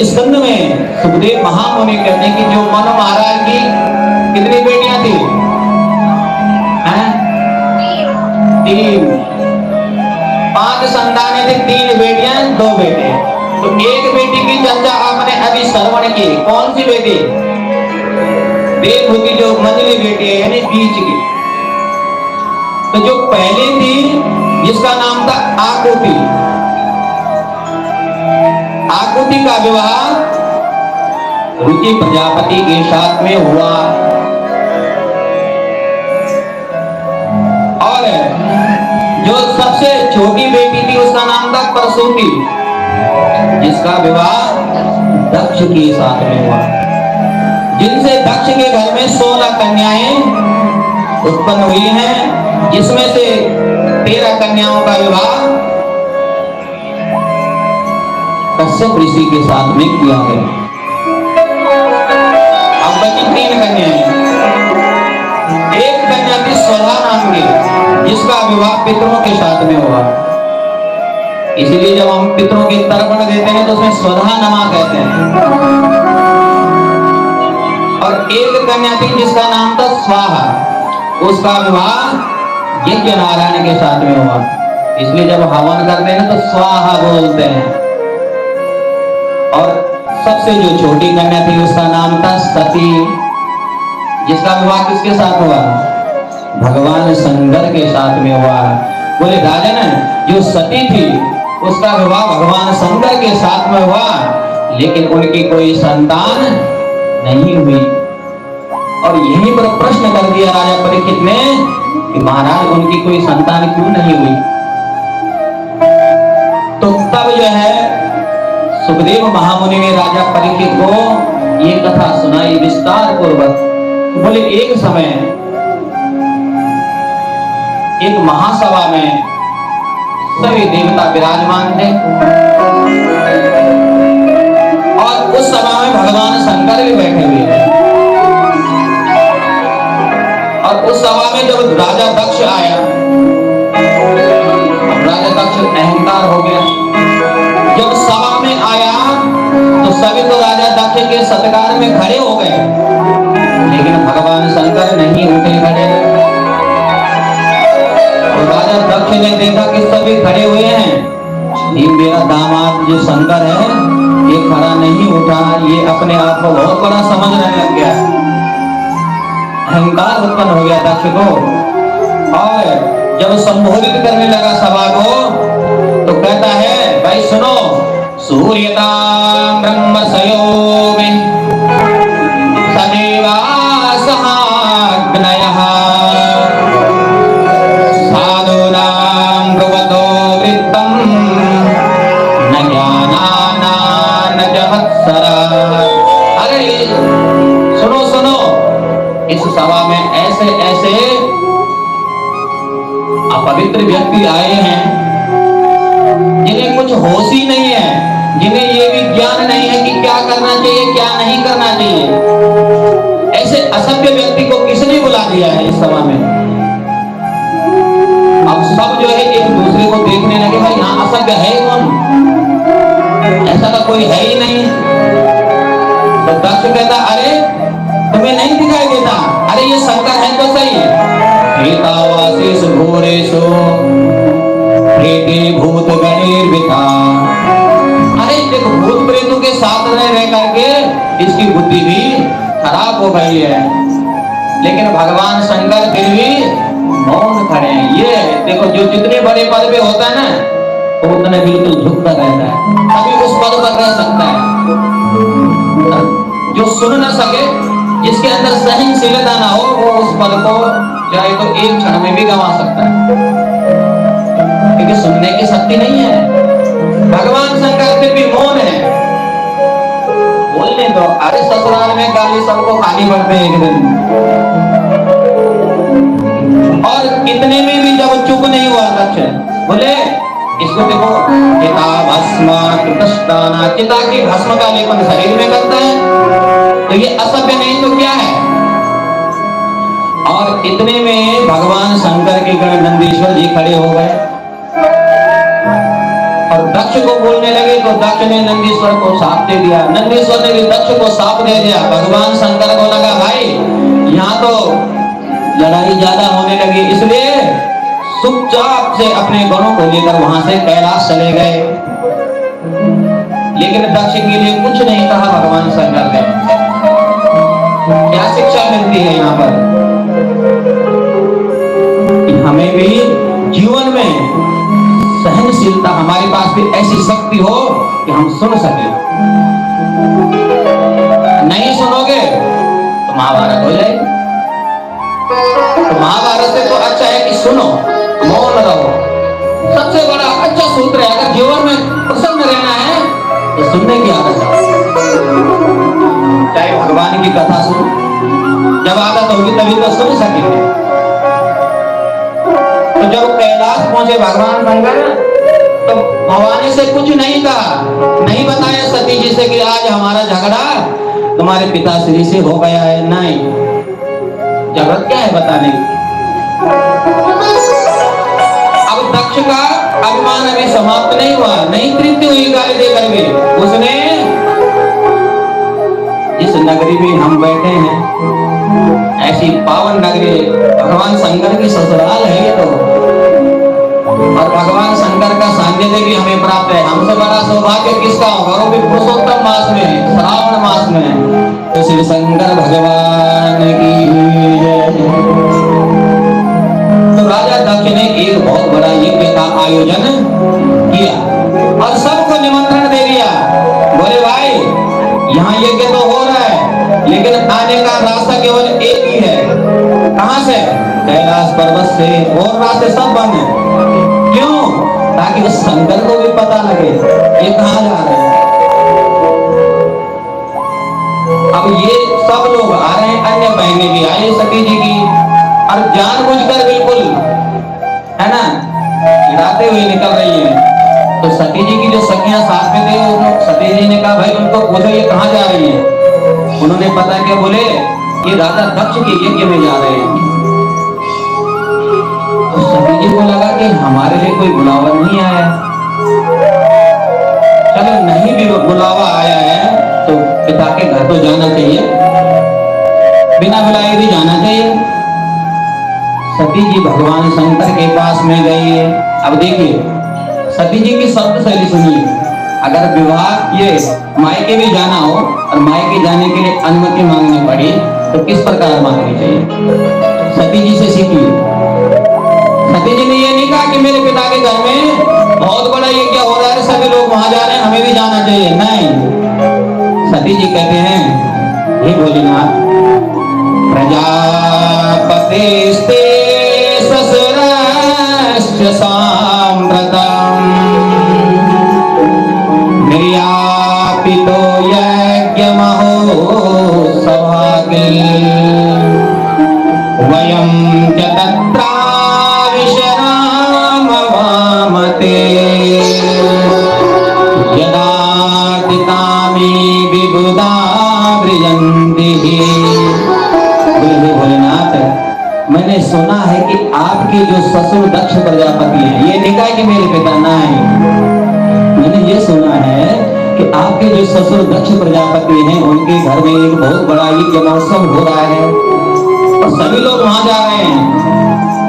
स्कंद में सुखदेव महामुनि कहते हैं कि जो मनु महाराज की कितनी बेटियां थी? हैं? 3। 5 संतानें थी, 3 बेटियां 2 बेटे। तो एक बेटी की चर्चा आपने अभी श्रवण की। कौन सी बेटी? देवहूति, जो मंझली बेटी है यानी बीच की। तो जो पहले थी जिसका नाम था आकुति, आकुति का विवाह रुचि प्रजापति के साथ में हुआ। और जो सबसे छोटी बेटी थी उसका नाम था प्रसूति, जिसका विवाह दक्ष के साथ में हुआ। जिनसे दक्ष के घर में 16 कन्याएं उत्पन्न हुई हैं, जिसमें से 13 कन्याओं का विवाह कश्यप ऋषि के साथ में किया गया। अब बची 3 कन्याएं। एक कन्या थी स्वधा नाम की, जिसका विवाह पितरों के साथ में हुआ। इसीलिए जब हम पितरों के तर्पण देते हैं तो उसमें स्वधा नमा कहते हैं। और एक कन्या थी जिसका नाम था स्वाहा, उसका विवाह यज्ञ नारायण के साथ में हुआ। इसलिए जब हवन करते हैं तो स्वाहा बोलते हैं। और सबसे जो छोटी कन्या थी उसका नाम था सती, जिसका विवाह किसके साथ हुआ? भगवान शंकर के साथ में हुआ। बोले राजन, जो सती थी उसका विवाह भगवान शंकर के साथ में हुआ, लेकिन उनकी कोई संतान नहीं हुई। और यहीं पर प्रश्न कर दिया राजा परीक्षित ने कि महाराज उनकी कोई संतान क्यों नहीं हुई? तो तब जो है सुखदेव महामुनि ने राजा परीक्षित को ये कथा सुनाई विस्तार पूर्वक। तो बोले एक समय एक महासभा में सभी देवता विराजमान थे और उस सभा में भगवान शंकर भी बैठे हुए थे। और उस सभा में जब राजा दक्ष आया, अब राजा दक्ष अहंकार हो गया। जब सभा में आया तो सभी तो राजा दक्ष के सत्कार में खड़े हो गए, लेकिन भगवान शंकर नहीं उठे खड़े। तो राजा दक्ष ने देखा कि सभी खड़े हुए हैं, ये मेरा दामाद जो शंकर है ये खड़ा नहीं उठा। ये अपने आप को बहुत बड़ा समझने लग गया, अहंकार उत्पन्न हो गया दक्ष को। और जब संबोधित करने लगा सभा को तो कहता है, भाई सुनो, सूर्यतां ब्रह्मसयो में सदेवा समाग्नयः साधूनां भगवतो वृत्तं न ज्ञानाना न जहत्सरा। अरे सुनो सुनो, इस सभा में ऐसे ऐसे अपवित्र व्यक्ति आए हैं जिन्हें कुछ होश ही नहीं है, जिन्हें ये भी ज्ञान नहीं है कि क्या करना चाहिए क्या नहीं करना चाहिए। ऐसे असभ्य व्यक्ति को किसने बुला दिया है इस सभा में? अब सब जो है एक दूसरे को देखने लगे, भाई यहाँ असभ्य है कौन? ऐसा तो कोई है ही नहीं। तो दक्ष कहता, अरे तुम्हें नहीं दिखाई देता? अरे ये शंकर है तो सही। एतावासेषु घोरेषु प्रेते भूत गणेर्विता। अरे देखो, भूत प्रेतों के साथ रह करके इसकी बुद्धि भी खराब हो गई है, लेकिन भगवान शंकर फिर भी मौन खड़े हैं। ये देखो, जो जितने बड़े पद पे होता है ना, तो उतने बिल्कुल झुकता रहता है, तभी उस पद पर रह सकता है। जो सुन न सके, जिसके अंदर सहनशीलता ना हो, वो उस पद को चाहे तो एक क्षण में भी गंवा सकता है, क्योंकि सुनने की शक्ति नहीं है। भगवान शंकर फिर भी मौन है, बोलने दो। अरे ससुराल में गाली सबको खानी पड़ती है एक दिन। और इतने में भी जब चुप नहीं हुआ दक्ष बोले, इसको देखो, चिता भस्म कृतस्नाना, चिता की भस्म का लेपन शरीर में करता है, तो ये असभ्य नहीं तो क्या है? और इतने में भगवान शंकर के गण नंदीश्वर जी खड़े हो गए और दक्ष दक्ष को बोलने लगे तो दक्ष ने नंदीश्वर को साप दे दिया, नंदीश्वर ने भी दक्ष को साप दे दिया। भगवान शंकर को लगा भाई यहाँ तो लड़ाई ज्यादा होने लगी, इसलिए चुपचाप से अपने गणों को लेकर वहां से कैलाश चले गए। लेकिन दक्ष के लिए कुछ नहीं कहा भगवान शंकर ने। क्या शिक्षा मिलती है यहाँ पर कि हमें भी जीवन में सहनशीलता, हमारे पास भी ऐसी शक्ति हो कि हम सुन सके। नहीं सुनोगे तो महाभारत हो जाएगी। तो महाभारत से तो अच्छा है कि सुनो, मौन रहो। सबसे बड़ा अच्छा सूत्र है, अगर जीवन में प्रसन्न रहना है तो सुनने की आदत है। चाहे भगवान की कथा सुनो, जब आदत होगी तभी तो सुन सकेंगे। तो जब कैलाश पहुंचे भगवान शंकर तो भवानी से कुछ नहीं कहा, नहीं बताया सती जी से कि आज हमारा झगड़ा तुम्हारे पिताश्री से हो गया है। नहीं, जरूरत क्या है बताने की। अब दक्ष का अभिमान अभी समाप्त नहीं हुआ, नहीं तृप्ति हुई गाली देकर भी। उसने जिस नगरी में हम बैठे हैं, ऐसी पावन नगरी भगवान शंकर की ससुराल है ये तो, और भगवान शंकर का सानिध्य भी हमें प्राप्त है। हमसे बड़ा सौभाग्य किसका होगा, वो भी पुरुषोत्तम मास में, श्रावण मास में। तो श्री शंकर भगवान की जय। तो राजा दक्ष ने एक बहुत बड़ा यज्ञ का आयोजन किया और सबको निमंत्रण दे दिया। बोले भाई यहाँ यज्ञ तो हो रहा है, लेकिन आने का रास्ता केवल एक ही है। कहां से? कैलाश पर्वत से, और रास्ते सब बंद है। क्यों? ताकि उस शंकर को भी पता लगे ये कहां जा रहे हैं। अब ये सब लोग आ रहे हैं, अन्य बहनें भी आई सती जी की, और जानबूझकर बिल्कुल है ना चिढ़ाते हुए निकल रही है। तो सती जी की जो सखियां साथ में थे, सती जी ने कहा भाई उनको पूछो ये कहां जा रही है। उन्होंने पता क्या बोले, ये राजा दक्ष के यज्ञ में जा रहे हैं। तो सती जी को लगा कि हमारे लिए कोई बुलावा नहीं आया। चलो नहीं भी बुलावा आया है तो पिता के घर तो जाना चाहिए, बिना बुलाए भी जाना चाहिए। सती जी भगवान शंकर के पास में गई। अब देखिए सती जी की शब्द शैली सुनिए। अगर विवाह ये मायके भी जाना हो और मायके जाने के लिए अनुमति मांगनी पड़ी तो किस प्रकार मांगनी चाहिए, सती जी से सीखिए। सती जी ने ये नहीं कहा कि मेरे पिता के घर में बहुत बड़ा यज्ञ हो रहा है, सभी लोग वहां जा रहे हैं, हमें भी जाना चाहिए। नहीं, सती जी कहते हैं हे भोलेनाथ, प्रजापतिस्ते ससुरस्य साम्प्रतम् निर्यापितो यज्ञमहो सौभाग्ये वयं च तत्रा विश्रामवामते यदा दितामि विबुधा वृजन्तिः। भोलेनाथ, मैंने सुना है कि आपके जो ससुर दक्ष प्रजापति हैं, ये नहीं कहा कि मेरे पिता ना है, मैंने ये सुना है कि आपके जो ससुर दक्ष प्रजापति हैं उनके घर में एक बहुत बड़ा यज्ञ महोत्सव हो रहा है और सभी लोग वहां जा रहे हैं,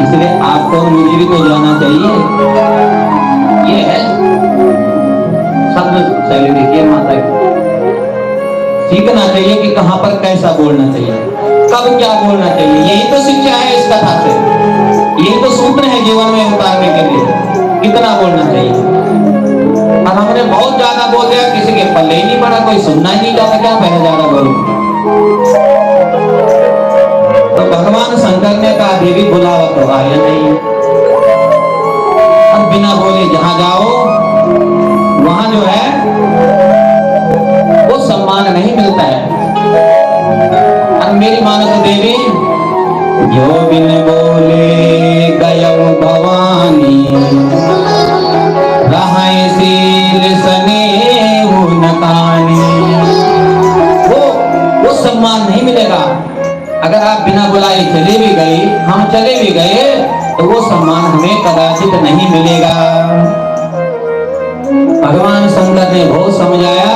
इसलिए आपको और मुझे भी तो जाना चाहिए। ये है शब्द शैली। देखिए माता की सीखना चाहिए कि कहां पर कैसा बोलना चाहिए, कब क्या बोलना चाहिए। यही तो शिक्षा है इस कथा से, यही तो सूत्र है जीवन में उतारने के लिए, कितना बोलना चाहिए। और हमने बहुत ज्यादा बोल दिया, किसी के पल्ले ही नहीं पड़ा, कोई सुनना ही नहीं चाहता, क्या पहले ज्यादा बोलूं। तो भगवान शंकर ने कहा देवी बुलावा तो आया नहीं, और बिना बोले जहां जाओ वहां जो है वो सम्मान नहीं मिलता है। और मेरी मानो तो देवी जो बिन बोले गयो भवानी रहाय शील स्नेह नकानी, वो सम्मान नहीं मिलेगा। अगर आप बिना बुलाए चले भी गए, हम चले भी गए, तो वो सम्मान हमें कदाचित नहीं मिलेगा। भगवान शंकर ने बहुत समझाया,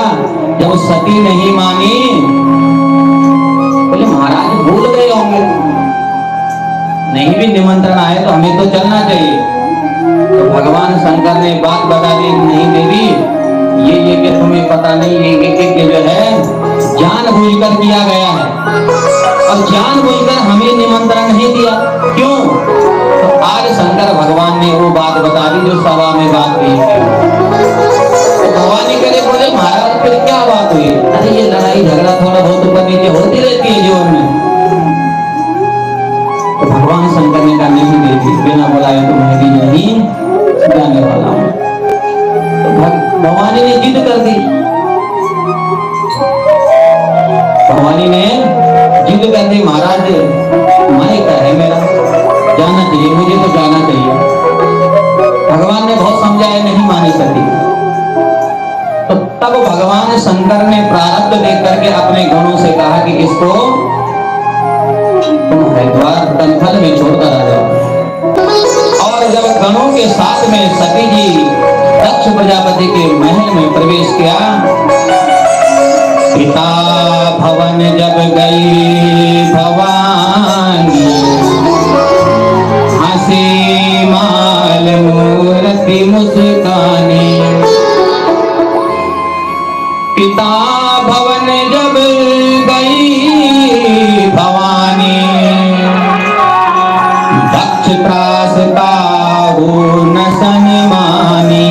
जब सती नहीं मानी, बोले महाराज भूल गए होंगे, नहीं भी निमंत्रण आए तो हमें तो चलना चाहिए। तो भगवान शंकर ने बात बता दी, नहीं देवी ये कि तुम्हें पता नहीं, ये जो है जानबूझकर किया गया है और जानबूझकर हमें निमंत्रण नहीं दिया। क्यों? तो आज शंकर भगवान ने वो बात बता दी जो सभा में बात हुई थी। तो भगवान ने कहे, बोले महाराज फिर क्या बात हुई? अरे ये लड़ाई झगड़ा थोड़ा बहुत ऊपर नीचे होती रहती है जीवन में। तो भगवान शंकर ने कहा, नहीं देवी, बिना बुलाए तो मैं भी नहीं जाने वाला हूं। तो भवानी ने जिद कर दी, भवानी ने जिद कर दी, महाराज मन का है मेरा, जाना चाहिए, मुझे तो जाना चाहिए। भगवान ने बहुत समझाया, नहीं मानी सती। तो तब भगवान शंकर ने प्रारब्ध देख करके अपने गणों से कहा कि इसको तुम हरिद्वार तनफल में छोड़कर आ जाओ। और जब गणों के साथ में सती जी दक्ष प्रजापति के महल में प्रवेश किया, पिता भवन जब गई भवानी, हंसी माल मूर्ति मुस्कानी। पिता भवन जब गई भवानी, दक्ष त्रास काहू न सन्मानी।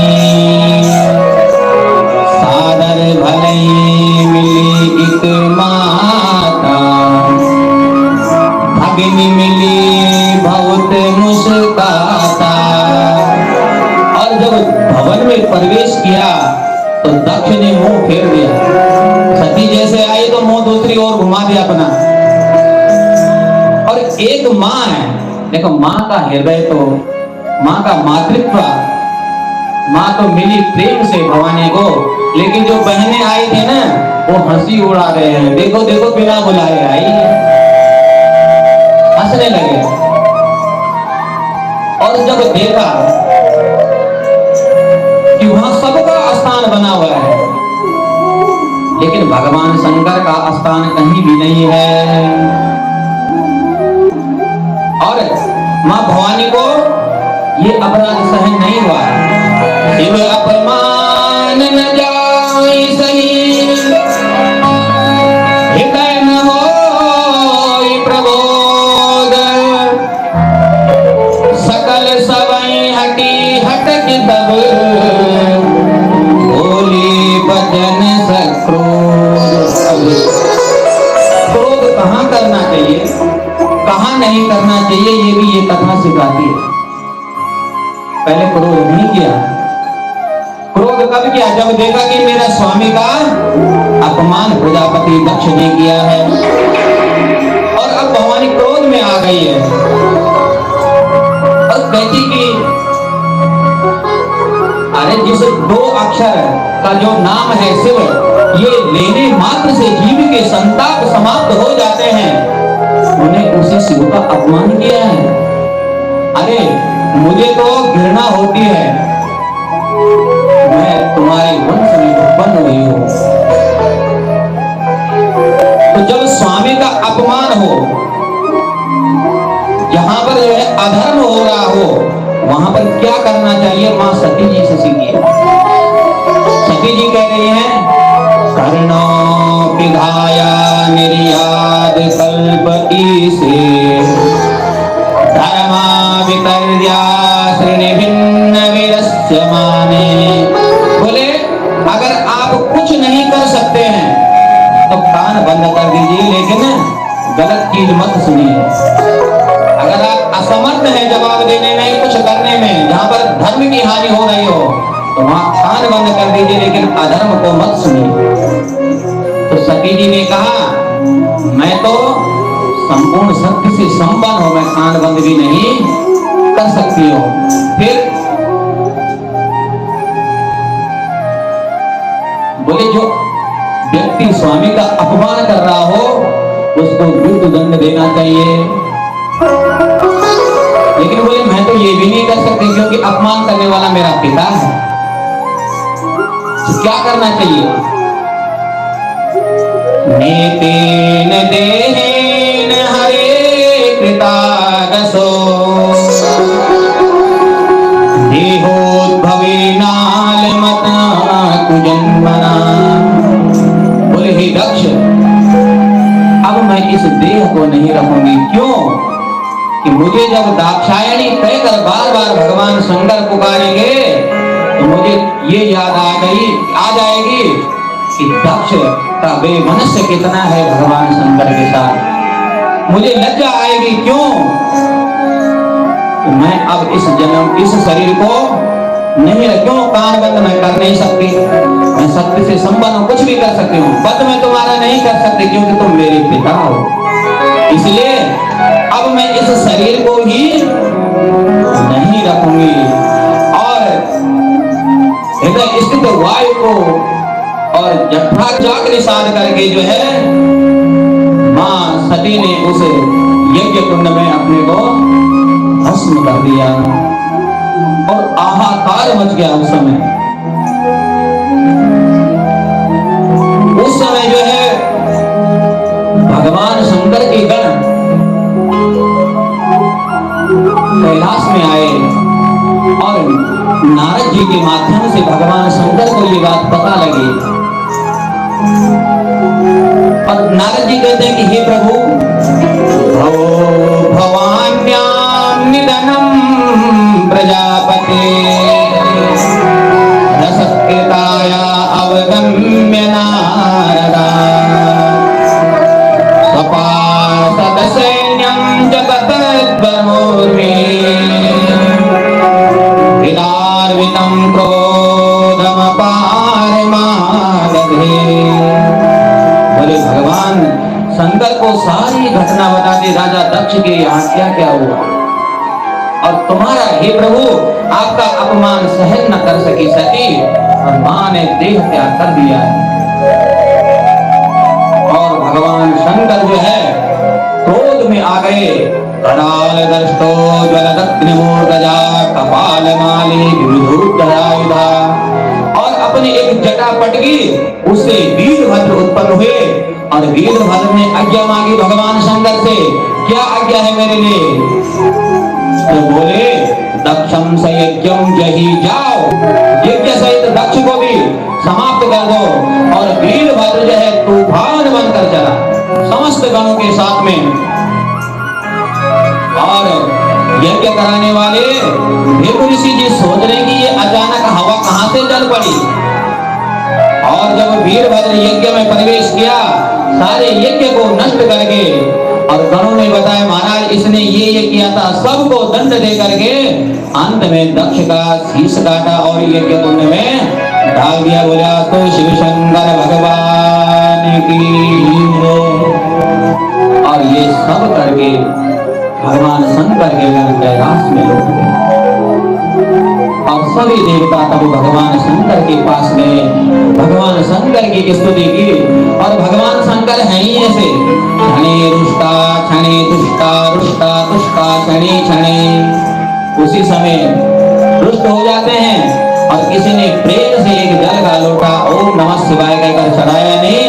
सादर भलई मिली एक माता, भगिनी मिली बहुत मुस्काता। और जब भवन में प्रवेश किया तो दक्ष ने मुंह फेर दिया, सती जैसे आई तो मुंह दूसरी ओर घुमा दिया अपना। और एक माँ है, देखो माँ का हृदय तो, माँ का मातृत्व, माँ तो मिली प्रेम से भवानी को, लेकिन जो बहनें आई थी ना वो हंसी उड़ा रहे हैं, देखो देखो बिना बुलाए आई, हंसने लगे। और जब देखा कि वहां सबका स्थान बना हुआ है, लेकिन भगवान शंकर का स्थान कहीं भी नहीं है। और मां भवानी को ये अपराध सहन नहीं हुआ, शिव अपमान न जाय सही, हृदय न होय प्रबोध। सकल सबई हटी हटक तब, बोली बचन सक्रोध। क्रोध कहाँ करना चाहिए, कहाँ नहीं करना चाहिए, ये भी ये कथा सिखाती है। पहले क्रोध नहीं किया। क्रोध कब किया? जब देखा कि मेरा स्वामी का अपमान प्रजापति दक्ष ने किया है। और अब भवानी क्रोध में आ गई है और कहती कि अरे जिस 2 अक्षर का जो नाम है शिव, ये लेने मात्र से जीव के संताप समाप्त हो जाते हैं, उन्हें उसी शिव का अपमान किया है। अरे मुझे तो घृणा होती है, मैं तुम्हारे वंश में उत्पन्न हुई हूं। तो जब स्वामी का अपमान हो, जहां पर जो है अधर्म हो रहा हो, वहां पर क्या करना चाहिए? मां सती जी से सीखिए। सती जी कह रही हैं, कर्णो पिधाया निर्याद कल्प ईसे, धर्मा वितर्या श्रेणी भिन्न विरस्य माने। बोले अगर आप कुछ नहीं कर सकते हैं तो कान बंद कर दीजिए, लेकिन गलत चीज मत सुनिए। अगर आप असमर्थ हैं जवाब देने में, कुछ करने में, जहां पर धर्म की हानि हो रही हो, तो वहां कान बंद कर दीजिए, लेकिन अधर्म को मत सुनिए। तो सती जी ने कहा, मैं तो संपूर्ण सत्य से संपन्न हूं, मैं कान बंद भी नहीं कर सकती हूं। फिर बोले जो व्यक्ति स्वामी का अपमान कर रहा हो उसको मृत्यु दंड देना चाहिए। लेकिन बोले मैं तो ये भी नहीं कर सकती क्योंकि अपमान करने वाला मेरा पिता है। तो क्या करना चाहिए? नेतेन देहेन हरे कृतागसो देहोद्भवेनालमत कुजन्मना। बोले हे दक्ष, अब मैं इस देह को नहीं रखूंगी। क्यों? कि मुझे जब दाक्षायणी कहकर बार बार भगवान शंकर पुकारेंगे तो मुझे ये याद आ जाएगी कि दक्ष का वे मनुष्य कितना है भगवान शंकर के साथ। मुझे लज्जा आएगी। क्यों? तो मैं अब इस शरीर को नहीं क्यों कान बंद मैं कर नहीं सकती। मैं सत्य से संपन्न कुछ भी कर सकती हूँ, बंद मैं तुम्हारा नहीं कर सकती क्योंकि तुम मेरे पिता हो। इसलिए अब मैं इस शरीर को ही नहीं रखूंगी। और हृदय स्थित वायु को और जठरा जाग निषाद करके जो है मां सती ने उस यज्ञ कुंड में अपने को भस्म कर दिया और हाहाकार मच गया। उस समय जो है भगवान शंकर के गण कैलाश में आए और नारद जी के माध्यम से भगवान शंकर को ये बात पता लगी। और नारद जी कहते हैं कि हे प्रभु, भवान्याम निधनम प्रजापते रसकृताया अवगम्य नारदा स्वपार्षद सैन्यं जगतद्वमूर्मे विदार्वितं क्रोधमपारमादधे। बोले भगवान शंकर को सारी घटना बता दी, राजा दक्ष के यहाँ क्या क्या हुआ और तुम्हारा हे प्रभु आपका अपमान सहन न कर सकी सती और मां ने देह त्याग कर दिया है। और भगवान शंकर जो है क्रोध में आ गए। कराल दृष्टो ज्वलदग्निमूर्धजा कपाल माली विविधोद्धरायुधा। और अपने एक जटा पटकी उससे वीरभद्र उत्पन्न हुए और वीरभद्र ने आज्ञा मांगी भगवान शंकर से, क्या आज्ञा है मेरे लिए? तो बोले दक्षम से यज्ञम जही जाओ, यज्ञ सहित दक्ष को भी समाप्त कर दो। और वीरभद्र जो है तूफान बनकर चला समस्त गणों के साथ में। और यज्ञ कराने वाले भृगु ऋषि जी सोच रहे कि ये अचानक हवा कहां से चल पड़ी। और जब वीरभद्र यज्ञ में प्रवेश किया सारे यज्ञ को नष्ट करके, और गणों ने बताया महाराज इसने ये किया था, सबको दंड दे करके अंत में दक्ष का शीश काटा और यज्ञ कुंड में डाल दिया। बोला तो शिव शंकर भगवान की। और ये सब करके भगवान शंकर के घर कैलाश में लौट गए और सभी देवता तब भगवान शंकर के पास गए, भगवान शंकर की स्तुति की। और भगवान शंकर है ही ऐसे, क्षणे रुष्टा क्षणे तुष्टा रुष्टा तुष्टा क्षणे क्षणे। उसी समय रुष्ट हो जाते हैं और किसी ने प्रेम से एक जल का लोटा ओम नमः शिवाय कहकर चढ़ाया नहीं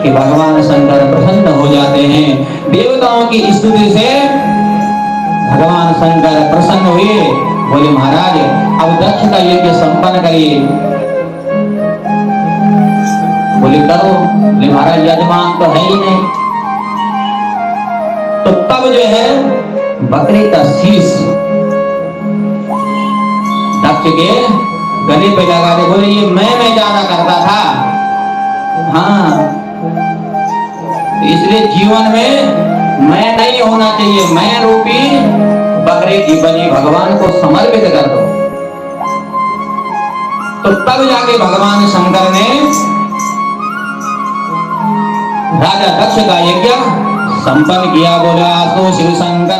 कि भगवान शंकर प्रसन्न हो जाते हैं। देवताओं की स्तुति से भगवान शंकर प्रसन्न हुए। बोले महाराज अब दक्ष का यज्ञ संपन्न करिए। बोले करो। बोले महाराज यजमान तो है ही नहीं। तो तब जो है बकरी का शीश दक्ष के गले पे लगा दे। बोले ये मैं ज्यादा करता था। हाँ, इसलिए जीवन में मैं नहीं होना चाहिए, मैं रूपी बकरे की बलि भगवान को समर्पित कर दो। तो तब जाके भगवान शंकर ने राजा दक्ष का यज्ञ संपन्न किया। बोला तो शिव शंकर